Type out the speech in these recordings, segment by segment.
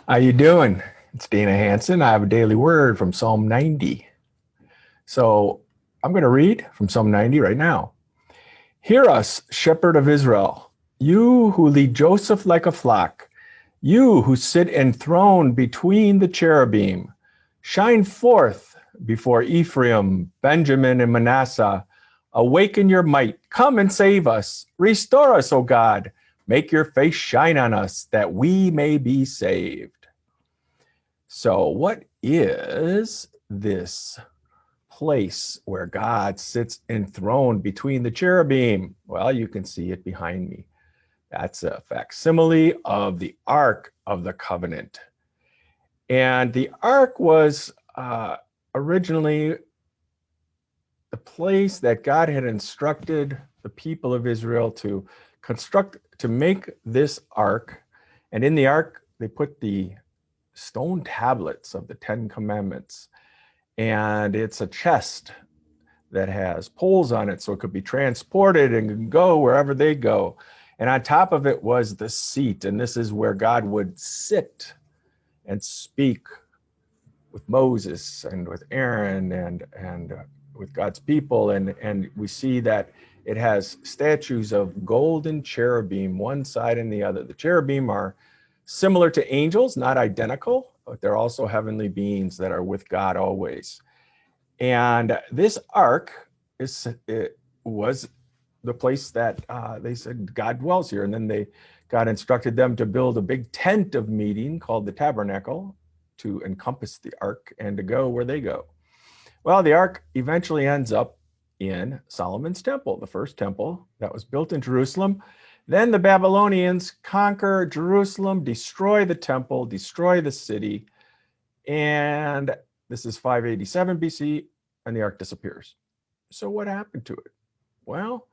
How you doing? It's Dana Hanson. I have a daily word from Psalm 90. So I'm going to read from Psalm 90 right now. Hear us, shepherd of Israel, you who lead Joseph like a flock, you who sit enthroned between the cherubim. Shine forth before Ephraim, Benjamin, and Manasseh. Awaken your might. Come and save us. Restore us, O God. Make your face shine on us that we may be saved. So, what is this place where God sits enthroned between the cherubim? Well, you can see it behind me. That's a facsimile of the Ark of the Covenant. And the Ark was originally the place that God had instructed the people of Israel to construct, to make this Ark. And in the Ark, they put the stone tablets of the Ten Commandments. And it's a chest that has poles on it so it could be transported and can go wherever they go. And on top of it was the seat. And this is where God would sit and speak with Moses and with Aaron and with God's people. And we see that it has statues of golden cherubim, one side and the other. The cherubim are similar to angels, not identical, but they're also heavenly beings that are with God always. And this ark was the place that they said God dwells here. And then God instructed them to build a big tent of meeting called the tabernacle to encompass the ark and to go where they go. Well, the ark eventually ends up in Solomon's temple, the first temple that was built in Jerusalem. Then the Babylonians conquer Jerusalem, destroy the temple, destroy the city, and this is 587 BC, and the ark disappears. So what happened to it? Well,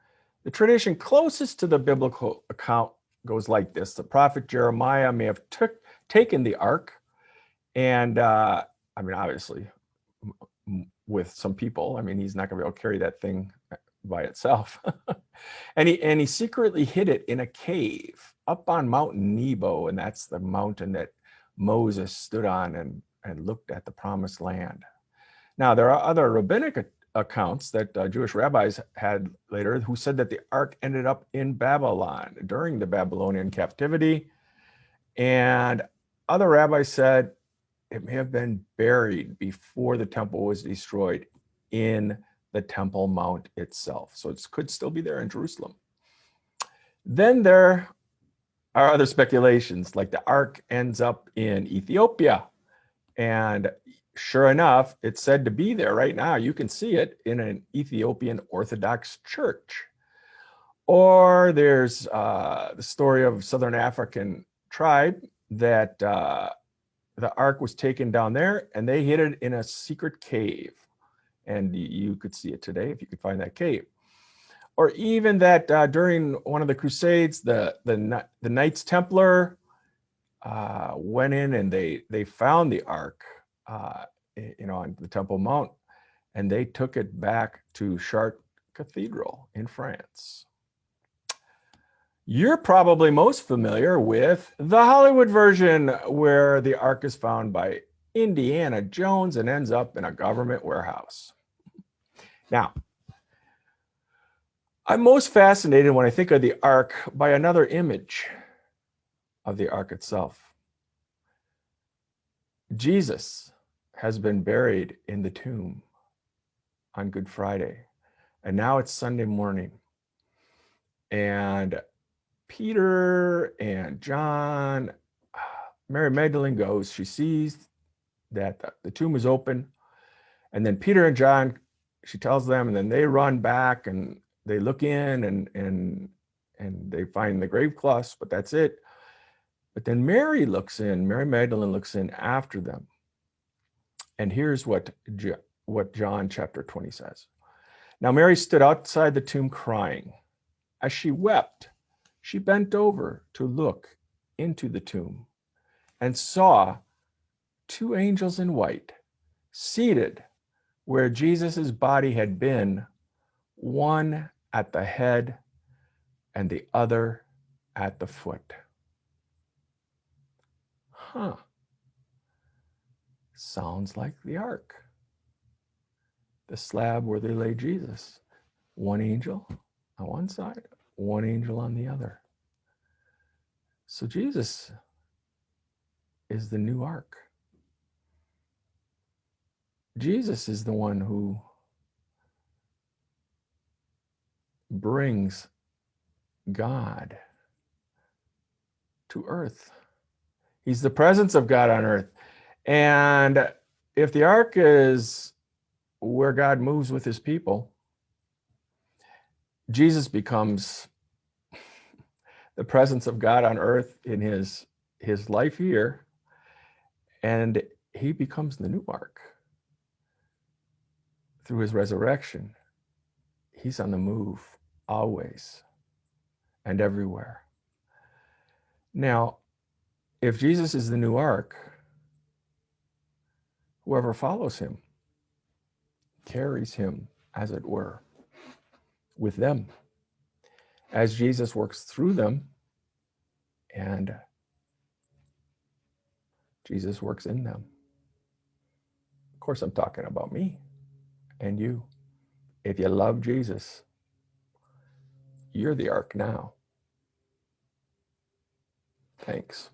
the tradition closest to the biblical account goes like this. The prophet Jeremiah may have taken the ark, and obviously, with some people, he's not going to be able to carry that thing by itself. and he secretly hid it in a cave up on Mount Nebo, and that's the mountain that Moses stood on and looked at the promised land. Now, there are other rabbinic accounts that Jewish rabbis had later who said that the ark ended up in Babylon during the Babylonian captivity. And other rabbis said it may have been buried before the temple was destroyed in the Temple Mount itself. So it could still be there in Jerusalem. Then there are other speculations, like the ark ends up in Ethiopia. And sure enough, it's said to be there right now. You can see it in an Ethiopian Orthodox church. Or there's the story of Southern African tribe that the ark was taken down there and they hid it in a secret cave. And you could see it today if you could find that cave. Or even that during one of the Crusades, the Knights Templar went in and they found the ark, on the Temple Mount, and they took it back to Chartres Cathedral in France. You're probably most familiar with the Hollywood version where the ark is found by Indiana Jones and ends up in a government warehouse. Now, I'm most fascinated when I think of the ark by another image of the ark itself. Jesus has been buried in the tomb on Good Friday, and now it's Sunday morning. And Peter and John, Mary Magdalene goes, she sees that the tomb is open. And then Peter and John, she tells them, and then they run back and they look in and they find the grave cloths, but that's it. But then Mary Magdalene looks in after them. And here's what John chapter 20 says. Now Mary stood outside the tomb crying. As she wept, she bent over to look into the tomb and saw two angels in white seated where Jesus's body had been, one at the head and the other at the foot. sounds like the ark, the slab where they laid Jesus. One angel on one side, one angel on the other. So Jesus is the new ark. Jesus is the one who brings God to earth. He's the presence of God on earth. And if the ark is where God moves with his people, Jesus becomes the presence of God on earth in his life here, and he becomes the new ark. Through his resurrection, he's on the move always and everywhere. Now, if Jesus is the new ark, whoever follows him carries him, as it were, with them, as Jesus works through them and Jesus works in them. Of course, I'm talking about me and you. If you love Jesus, you're the ark now. Thanks.